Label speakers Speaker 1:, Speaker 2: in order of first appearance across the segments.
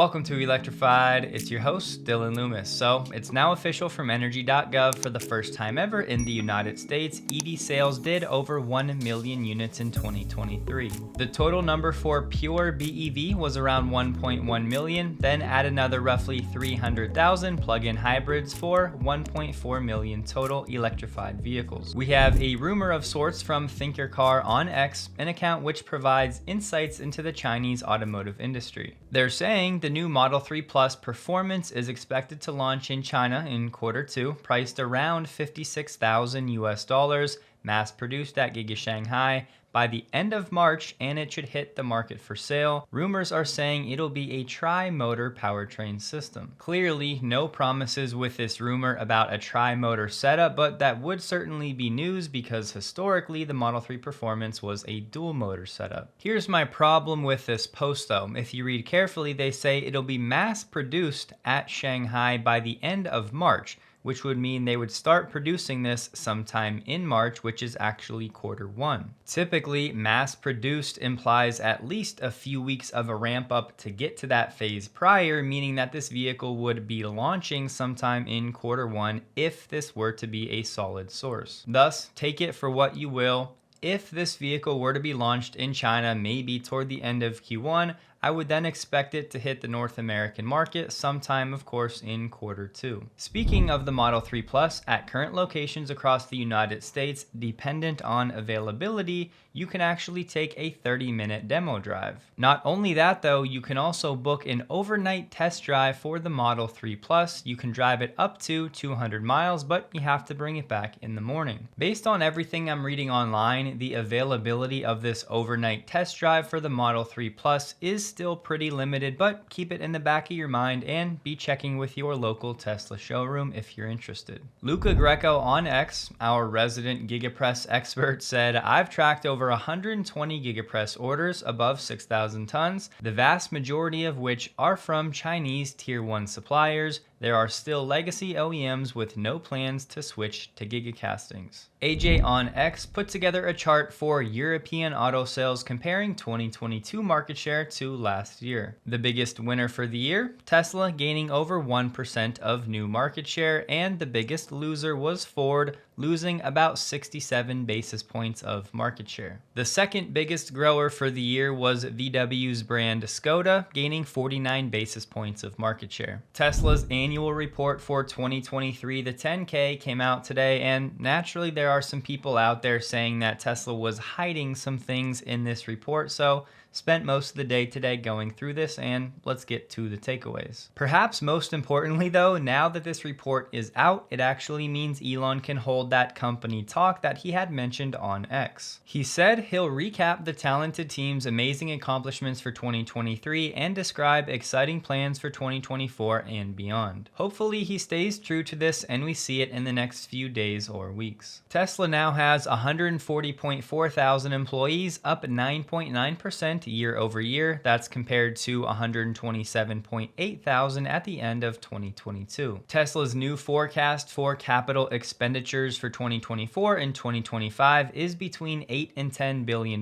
Speaker 1: Welcome to Electrified. It's your host, Dylan Loomis. So, it's now official from energy.gov for the first time ever in the United States, EV sales did over 1 million units in 2023. The total number for pure BEV was around 1.1 million, then add another roughly 300,000 plug-in hybrids for 1.4 million total electrified vehicles. We have a rumor of sorts from Thinker Car on X, an account which provides insights into the Chinese automotive industry. They're saying the new Model 3 Plus Performance is expected to launch in China in Q2, priced around $56,000, mass-produced at Giga Shanghai by the end of March, and it should hit the market for sale. Rumors are saying it'll be a tri-motor powertrain system. Clearly, no promises with this rumor about a tri-motor setup, but that would certainly be news because historically the Model 3 Performance was a dual motor setup. Here's my problem with this post though. If you read carefully, they say it'll be mass produced at Shanghai by the end of March, which would mean they would start producing this sometime in March, which is actually Q1. Typically, mass produced implies at least a few weeks of a ramp up to get to that phase prior, meaning that this vehicle would be launching sometime in Q1 if this were to be a solid source. Thus, take it for what you will. If this vehicle were to be launched in China, maybe toward the end of Q1, I would then expect it to hit the North American market sometime, of course, in Q2. Speaking of the Model 3 Plus, at current locations across the United States, dependent on availability, you can actually take a 30-minute demo drive. Not only that though, you can also book an overnight test drive for the Model 3 Plus. You can drive it up to 200 miles, but you have to bring it back in the morning. Based on everything I'm reading online, the availability of this overnight test drive for the Model 3 Plus is still pretty limited, but keep it in the back of your mind and be checking with your local Tesla showroom if you're interested. Luca Greco on X, our resident GigaPress expert, said, "I've tracked over 120 GigaPress orders above 6,000 tons, the vast majority of which are from Chinese Tier 1 suppliers. There are still legacy OEMs with no plans to switch to gigacastings." AJ on X put together a chart for European auto sales comparing 2022 market share to last year. The biggest winner for the year, Tesla, gaining over 1% of new market share, and the biggest loser was Ford, losing about 67 basis points of market share. The second biggest grower for the year was VW's brand Skoda, gaining 49 basis points of market share. Tesla's annual report for 2023, the 10K, came out today, and naturally there are some people out there saying that Tesla was hiding some things in this report, so spent most of the day today going through this, and let's get to the takeaways. Perhaps most importantly though, now that this report is out, it actually means Elon can hold that company talk that he had mentioned on X. He said he'll recap the talented team's amazing accomplishments for 2023 and describe exciting plans for 2024 and beyond. Hopefully he stays true to this and we see it in the next few days or weeks. Tesla now has 140.4 thousand employees, up 9.9% year over year. That's compared to 127.8 thousand at the end of 2022. Tesla's new forecast for capital expenditures for 2024 and 2025 is between $8 and $10 billion.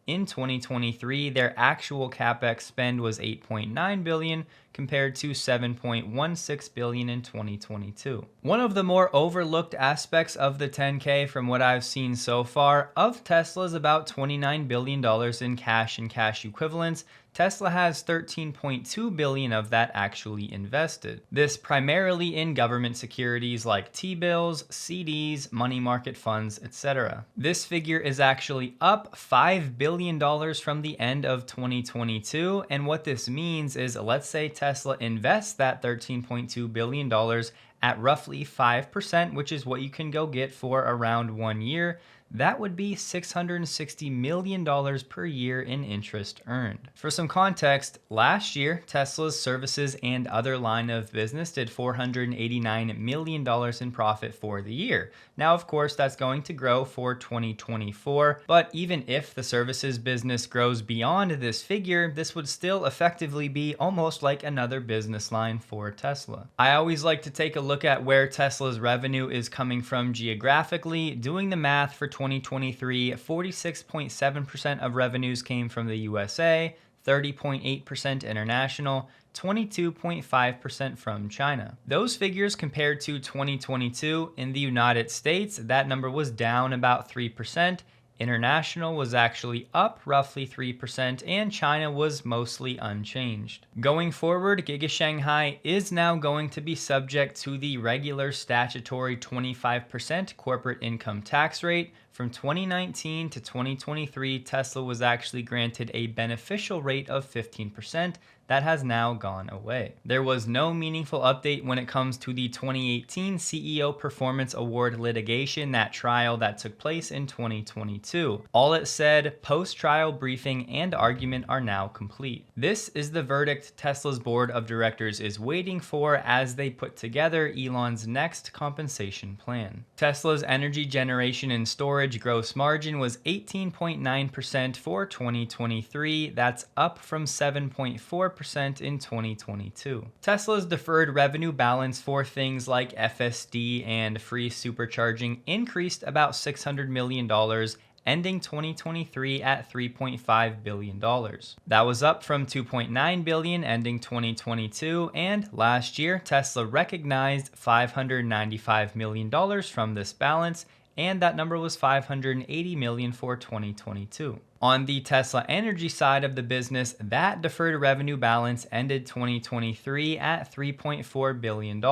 Speaker 1: In 2023, their actual capex spend was $8.9 billion compared to $7.16 billion in 2022. One of the more overlooked aspects of the 10K from what I've seen so far of Tesla is about $29 billion in cash and cash equivalents. Tesla has $13.2 billion of that actually invested. This primarily in government securities like T-bills, CDs, money market funds, etc. This figure is actually up $5 billion from the end of 2022, and what this means is, let's say Tesla invests that $13.2 billion at roughly 5%, which is what you can go get for around 1 year. That would be $660 million per year in interest earned. For some context, last year, Tesla's services and other line of business did $489 million in profit for the year. Now, of course, that's going to grow for 2024, but even if the services business grows beyond this figure, this would still effectively be almost like another business line for Tesla. I always like to take a look at where Tesla's revenue is coming from geographically. Doing the math for 2023, 46.7% of revenues came from the USA, 30.8% international, 22.5% from China. Those figures compared to 2022 in the United States, that number was down about 3%. International was actually up roughly 3%, and China was mostly unchanged. Going forward, Giga Shanghai is now going to be subject to the regular statutory 25% corporate income tax rate. From 2019 to 2023, Tesla was actually granted a beneficial rate of 15%. That has now gone away. There was no meaningful update when it comes to the 2018 CEO Performance Award litigation, that trial that took place in 2022. All it said, post-trial briefing and argument are now complete. This is the verdict Tesla's board of directors is waiting for as they put together Elon's next compensation plan. Tesla's energy generation and storage gross margin was 18.9% for 2023. That's up from 7.4% in 2022. Tesla's deferred revenue balance for things like FSD and free supercharging increased about $600 million, ending 2023 at $3.5 billion. That was up from $2.9 billion ending 2022, and last year Tesla recognized $595 million from this balance, and that number was $580 million for 2022. On the Tesla energy side of the business, that deferred revenue balance ended 2023 at $3.4 billion,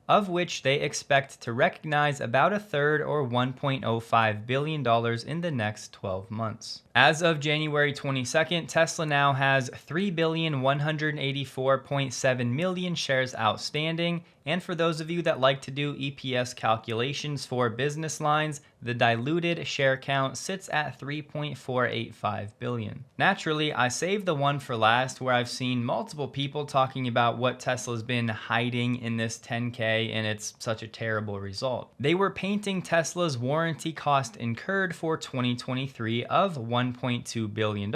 Speaker 1: of which they expect to recognize about a third, or $1.05 billion, in the next 12 months. As of January 22nd, Tesla now has 3,184.7 million shares outstanding. And for those of you that like to do EPS calculations for business lines, the diluted share count sits at 3.485 billion. Naturally, I saved the one for last where I've seen multiple people talking about what Tesla's been hiding in this 10K, and it's such a terrible result. They were painting Tesla's warranty cost incurred for 2023 of $1.2 billion,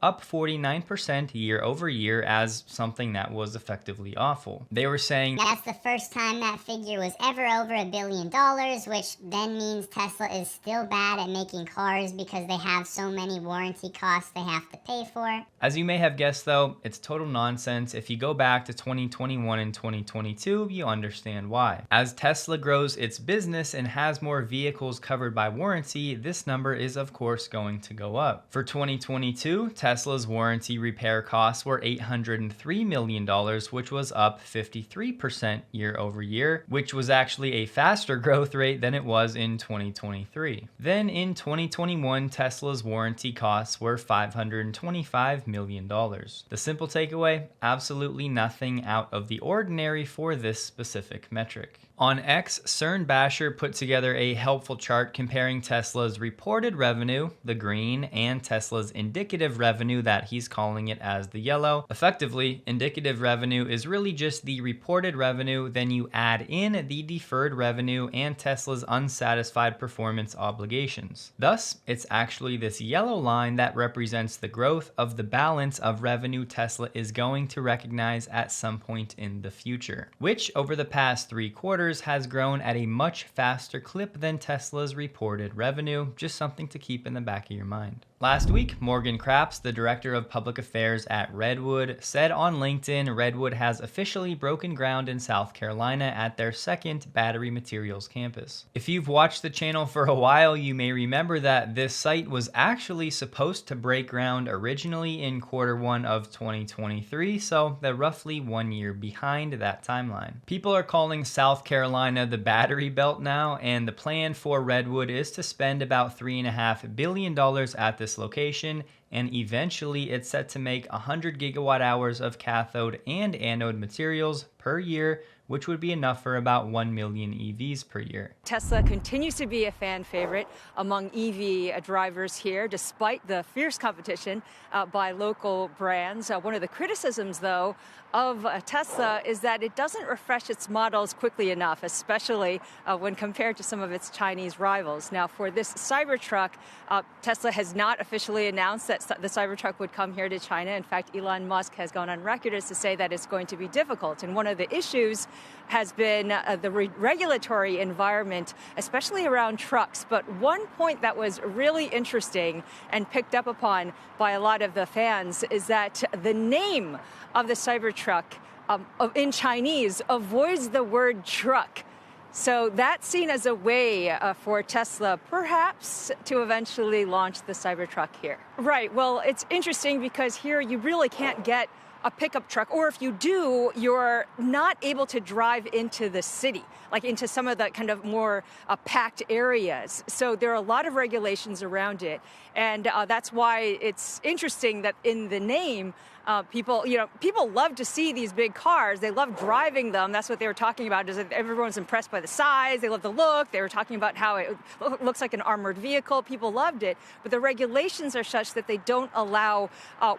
Speaker 1: up 49% year over year, as something that was effectively awful. They were saying
Speaker 2: that's the first time that figure was ever over $1 billion, which then means Tesla is still bad at making cars because they have so many warranty costs they have to pay for.
Speaker 1: As you may have guessed though, it's total nonsense. If you go back to 2021 and 2022, you understand why. As Tesla grows its business and has more vehicles covered by warranty, this number is of course going to go up. For 2022, Tesla's warranty repair costs were $803 million, which was up 53% year over year, which was actually a faster growth rate than it was in 2023. Then in 2021, Tesla's warranty costs were $525 million. The simple takeaway, absolutely nothing out of the ordinary for this specific metric. On X, CERN Basher put together a helpful chart comparing Tesla's reported revenue, the green, and Tesla's indicative revenue, that he's calling it as the yellow. Effectively, indicative revenue is really just the reported revenue, then you add in the deferred revenue and Tesla's unsatisfied performance obligations. Thus, it's actually this yellow line that represents the growth of the balance of revenue Tesla is going to recognize at some point in the future, which over the past 3 quarters has grown at a much faster clip than Tesla's reported revenue. Just something to keep in the back of your mind. Last week, Morgan Krapps, the director of public affairs at Redwood, said on LinkedIn Redwood has officially broken ground in South Carolina at their second battery materials campus. If you've watched the channel for a while, you may remember that this site was actually supposed to break ground originally in Q1 of 2023, so they're roughly 1 year behind that timeline. People are calling South Carolina the battery belt now, and the plan for Redwood is to spend about $3.5 billion at this location, and eventually it's set to make 100 gigawatt hours of cathode and anode materials per year, which would be enough for about 1 million EVs per year.
Speaker 3: Tesla continues to be a fan favorite among EV drivers here, despite the fierce competition by local brands. One of the criticisms, though, of Tesla is that it doesn't refresh its models quickly enough, especially when compared to some of its Chinese rivals. Now, for this Cybertruck, Tesla has not officially announced that the Cybertruck would come here to China. In fact, Elon Musk has gone on record as to say that it's going to be difficult. And one of of the issues has been the regulatory environment, especially around trucks. But one point that was really interesting and picked up upon by a lot of the fans is that the name of the Cybertruck in Chinese avoids the word truck. So that's seen as a way for Tesla perhaps to eventually launch the Cybertruck here. Right, well, it's interesting because here you really can't get a pickup truck, or if you do, you're not able to drive into the city, like into some of the kind of more packed areas. So there are a lot of regulations around it, and that's why it's interesting that in the name, people love to see these big cars. They love driving them. That's what they were talking about, is that everyone's impressed by the size. They love the look. They were talking about how it looks like an armored vehicle. People loved it. But the regulations are such that they don't allow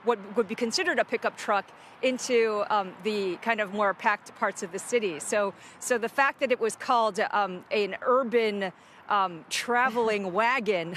Speaker 3: what would be considered a pickup truck into the kind of more packed parts of the city. So the fact that it was called an urban traveling wagon,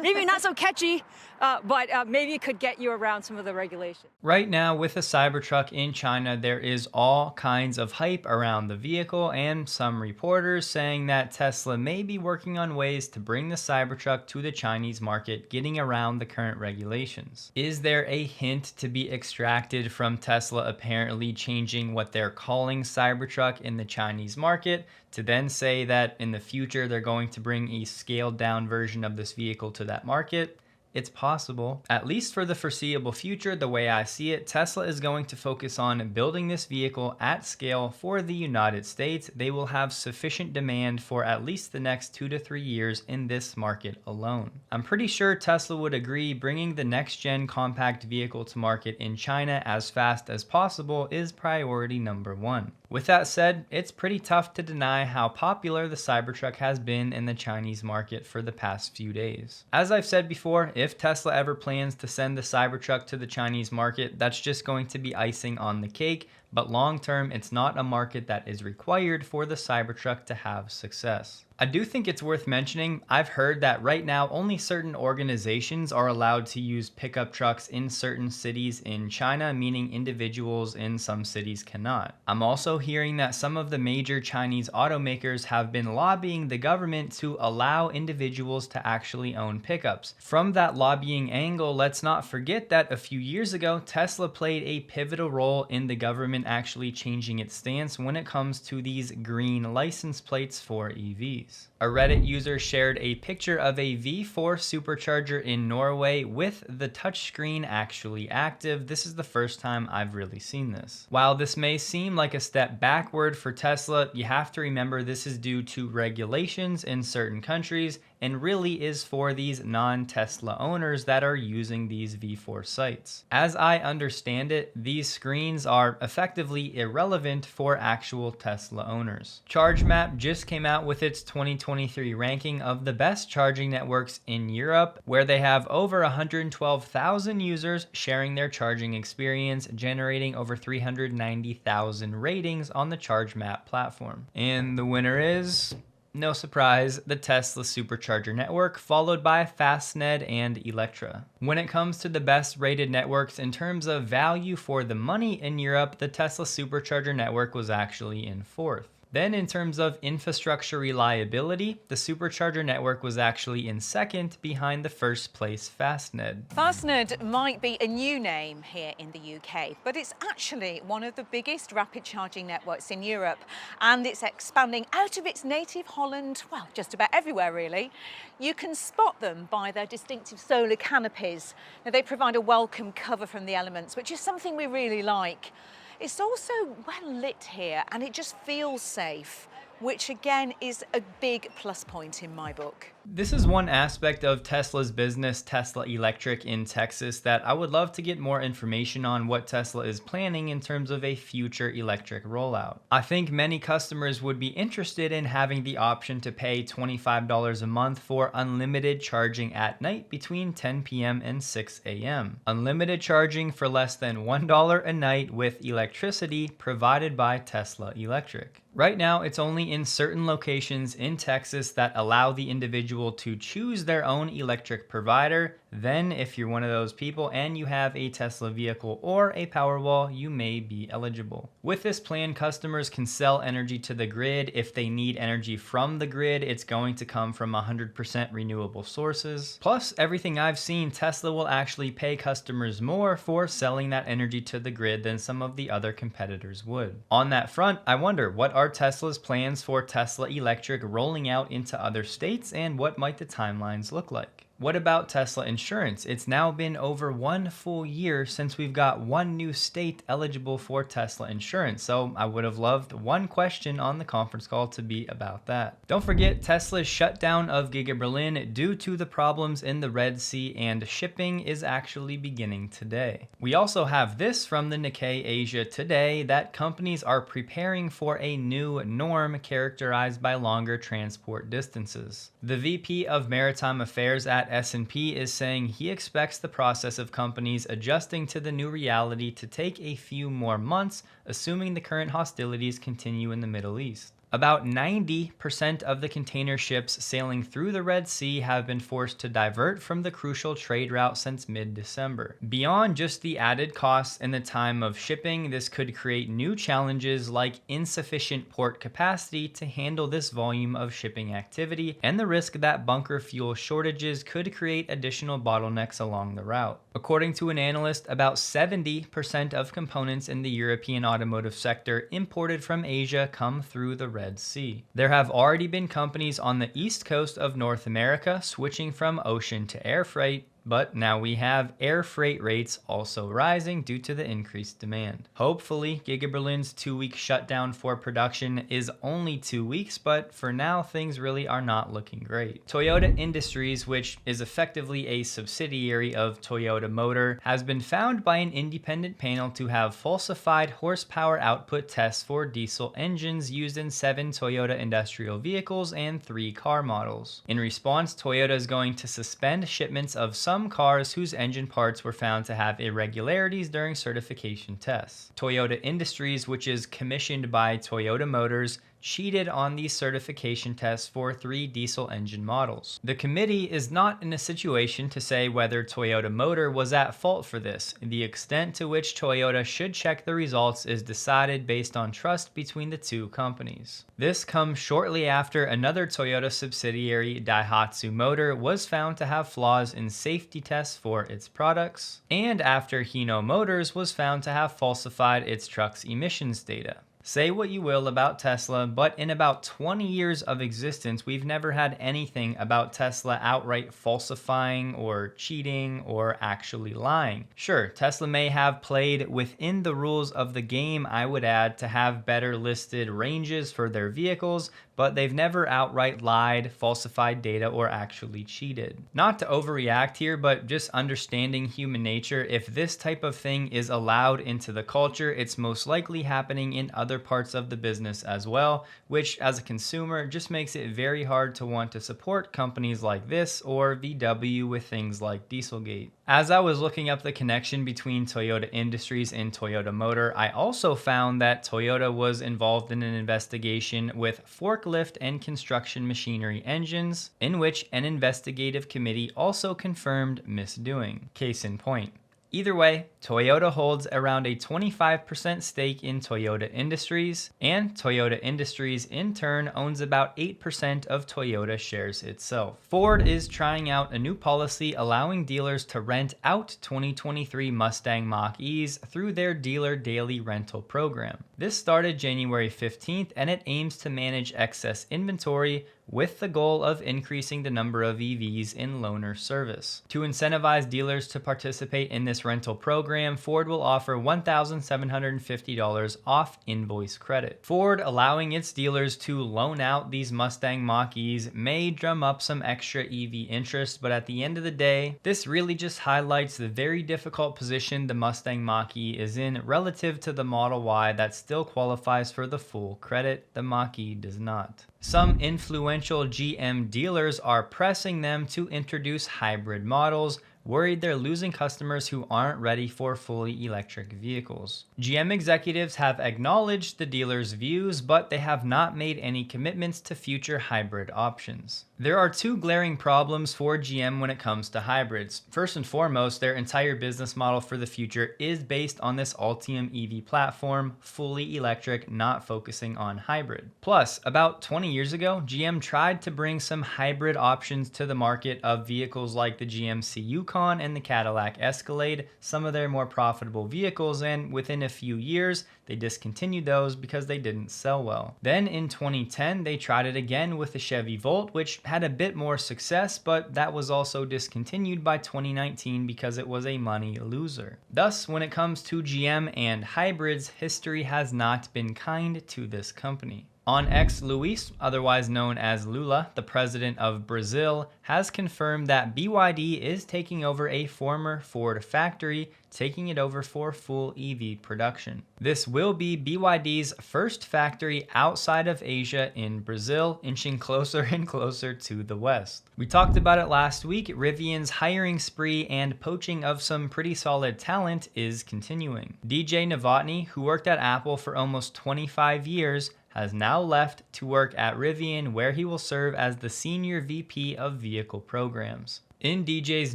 Speaker 3: maybe not so catchy, but maybe it could get you around some of the regulations.
Speaker 1: Right now, with the Cybertruck in China, there is all kinds of hype around the vehicle, and some reporters saying that Tesla may be working on ways to bring the Cybertruck to the Chinese market, getting around the current regulations. Is there a hint to be extracted from Tesla apparently changing what they're calling Cybertruck in the Chinese market, to then say that in the future they're going to bring a scaled down version of this vehicle to that market? It's possible. At least for the foreseeable future, the way I see it, Tesla is going to focus on building this vehicle at scale for the United States. They will have sufficient demand for at least the next 2 to 3 years in this market alone. I'm pretty sure Tesla would agree bringing the next gen compact vehicle to market in China as fast as possible is priority number 1. With that said, it's pretty tough to deny how popular the Cybertruck has been in the Chinese market for the past few days. As I've said before, if Tesla ever plans to send the Cybertruck to the Chinese market, that's just going to be icing on the cake, but long term, it's not a market that is required for the Cybertruck to have success. I do think it's worth mentioning, I've heard that right now only certain organizations are allowed to use pickup trucks in certain cities in China, meaning individuals in some cities cannot. I'm also hearing that some of the major Chinese automakers have been lobbying the government to allow individuals to actually own pickups. From that lobbying angle, let's not forget that a few years ago, Tesla played a pivotal role in the government actually changing its stance when it comes to these green license plates for EVs. A Reddit user shared a picture of a V4 supercharger in Norway with the touchscreen actually active. This is the first time I've really seen this. While this may seem like a step backward for Tesla, you have to remember this is due to regulations in certain countries and really is for these non-Tesla owners that are using these V4 sites. As I understand it, these screens are effectively irrelevant for actual Tesla owners. ChargeMap just came out with its 2023 ranking of the best charging networks in Europe, where they have over 112,000 users sharing their charging experience, generating over 390,000 ratings on the ChargeMap platform. And the winner is, no surprise, the Tesla Supercharger network, followed by Fastned and Electra. When it comes to the best rated networks in terms of value for the money in Europe, the Tesla Supercharger network was actually in 4th. Then in terms of infrastructure reliability, the Supercharger network was actually in 2nd behind the first place Fastned.
Speaker 4: Fastned might be a new name here in the UK, but it's actually one of the biggest rapid charging networks in Europe, and it's expanding out of its native Holland, well, just about everywhere really. You can spot them by their distinctive solar canopies. Now, they provide a welcome cover from the elements, which is something we really like. It's also well lit here, and it just feels safe, which again is a big plus point in my book.
Speaker 1: This is one aspect of Tesla's business, Tesla Electric in Texas, that I would love to get more information on what Tesla is planning in terms of a future electric rollout. I think many customers would be interested in having the option to pay $25 a month for unlimited charging at night between 10 p.m. and 6 a.m. Unlimited charging for less than $1 a night with electricity provided by Tesla Electric. Right now, it's only in certain locations in Texas that allow the individual to choose their own electric provider. Then if you're one of those people and you have a Tesla vehicle or a Powerwall, you may be eligible. With this plan, customers can sell energy to the grid. If they need energy from the grid, it's going to come from 100% renewable sources. Plus, everything I've seen, Tesla will actually pay customers more for selling that energy to the grid than some of the other competitors would. On that front, I wonder, what are Tesla's plans for Tesla Electric rolling out into other states, and what might the timelines look like? What about Tesla insurance? It's now been over 1 full year since we've got one new state eligible for Tesla insurance, so I would have loved one question on the conference call to be about that. Don't forget Tesla's shutdown of Giga Berlin due to the problems in the Red Sea, and shipping is actually beginning today. We also have this from the Nikkei Asia today, that companies are preparing for a new norm characterized by longer transport distances. The VP of Maritime Affairs at S&P is saying he expects the process of companies adjusting to the new reality to take a few more months, assuming the current hostilities continue in the Middle East. About 90% of the container ships sailing through the Red Sea have been forced to divert from the crucial trade route since mid-December. Beyond just the added costs and the time of shipping, this could create new challenges like insufficient port capacity to handle this volume of shipping activity, and the risk that bunker fuel shortages could create additional bottlenecks along the route. According to an analyst, about 70% of components in the European automotive sector imported from Asia come through the Red Sea. There have already been companies on the east coast of North America switching from ocean to air freight, but now we have air freight rates also rising due to the increased demand. Hopefully, Giga Berlin's 2-week shutdown for production is only 2 weeks, but for now, things really are not looking great. Toyota Industries, which is effectively a subsidiary of Toyota Motor, has been found by an independent panel to have falsified horsepower output tests for diesel engines used in 7 Toyota industrial vehicles and 3 car models. In response, Toyota is going to suspend shipments of some cars whose engine parts were found to have irregularities during certification tests. Toyota Industries, which is commissioned by Toyota Motors, cheated on these certification tests for 3 diesel engine models. The committee is not in a situation to say whether Toyota Motor was at fault for this. The extent to which Toyota should check the results is decided based on trust between the 2 companies. This comes shortly after another Toyota subsidiary, Daihatsu Motor, was found to have flaws in safety tests for its products, and after Hino Motors was found to have falsified its truck's emissions data. Say what you will about Tesla, but in about 20 years of existence, we've never had anything about Tesla outright falsifying or cheating or actually lying. Sure, Tesla may have played within the rules of the game, I would add, to have better listed ranges for their vehicles, but they've never outright lied, falsified data, or actually cheated. Not to overreact here, but just understanding human nature, if this type of thing is allowed into the culture, it's most likely happening in other parts of the business as well, which as a consumer just makes it very hard to want to support companies like this or VW with things like Dieselgate. As I was looking up the connection between Toyota Industries and Toyota Motor, I also found that Toyota was involved in an investigation with forklift and construction machinery engines, in which an investigative committee also confirmed misdoing. Case in point. Either way, Toyota holds around a 25% stake in Toyota Industries, and Toyota Industries in turn owns about 8% of Toyota shares itself. Ford is trying out a new policy allowing dealers to rent out 2023 Mustang Mach-E's through their dealer daily rental program. This started January 15th, and it aims to manage excess inventory with the goal of increasing the number of EVs in loaner service. To incentivize dealers to participate in this rental program, Ford will offer $1,750 off invoice credit. Ford allowing its dealers to loan out these Mustang Mach-E's may drum up some extra EV interest, but at the end of the day, this really just highlights the very difficult position the Mustang Mach-E is in relative to the Model Y that still qualifies for the full credit. The Mach-E does not. Some influential GM dealers are pressing them to introduce hybrid models, worried they're losing customers who aren't ready for fully electric vehicles. GM executives have acknowledged the dealers' views, but they have not made any commitments to future hybrid options. There are two glaring problems for GM when it comes to hybrids. First and foremost, their entire business model for the future is based on this Ultium EV platform, fully electric, not focusing on hybrid. Plus, about 20 years ago, GM tried to bring some hybrid options to the market of vehicles like the GMC Yukon and the Cadillac Escalade, some of their more profitable vehicles, and within a few years, they discontinued those because they didn't sell well. Then in 2010, they tried it again with the Chevy Volt, which had a bit more success, but that was also discontinued by 2019 because it was a money loser. Thus, when it comes to GM and hybrids, history has not been kind to this company. On X, Luis, otherwise known as Lula, the president of Brazil, has confirmed that BYD is taking over a former Ford factory, taking it over for full EV production. This will be BYD's first factory outside of Asia in Brazil, inching closer and closer to the West. We talked about it last week. Rivian's hiring spree and poaching of some pretty solid talent is continuing. DJ Novotny, who worked at Apple for almost 25 years, has now left to work at Rivian, where he will serve as the Senior VP of Vehicle Programs. In DJ's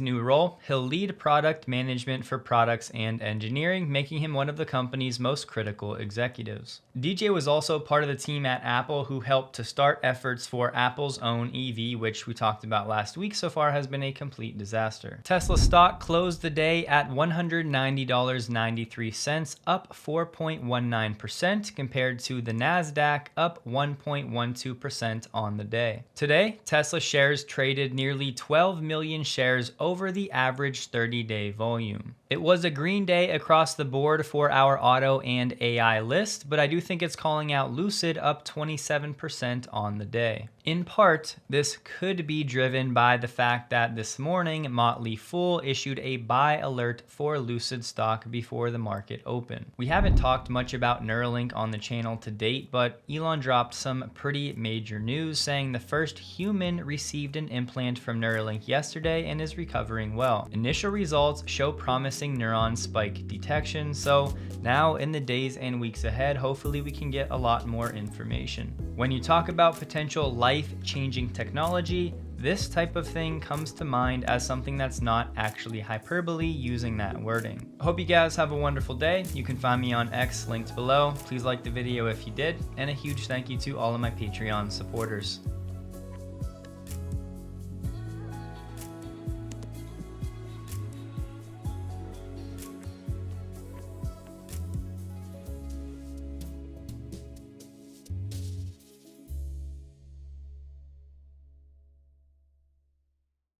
Speaker 1: new role, he'll lead product management for products and engineering, making him one of the company's most critical executives. DJ was also part of the team at Apple who helped to start efforts for Apple's own EV, which we talked about last week. So far has been a complete disaster. Tesla stock closed the day at $190.93, up 4.19% compared to the NASDAQ, up 1.12% on the day. Today, Tesla shares traded nearly 12 million shares over the average 30-day volume. It was a green day across the board for our auto and AI list, but I do think it's calling out Lucid, up 27% on the day. In part, this could be driven by the fact that this morning, Motley Fool issued a buy alert for Lucid stock before the market opened. We haven't talked much about Neuralink on the channel to date, but Elon dropped some pretty major news saying the first human received an implant from Neuralink yesterday and is recovering well. Initial results show promising neuron spike detection, so now in the days and weeks ahead, hopefully we can get a lot more information. When you talk about potential life-changing technology, this type of thing comes to mind as something that's not actually hyperbole using that wording. I hope you guys have a wonderful day. You can find me on X linked below. Please like the video if you did, and a huge thank you to all of my Patreon supporters.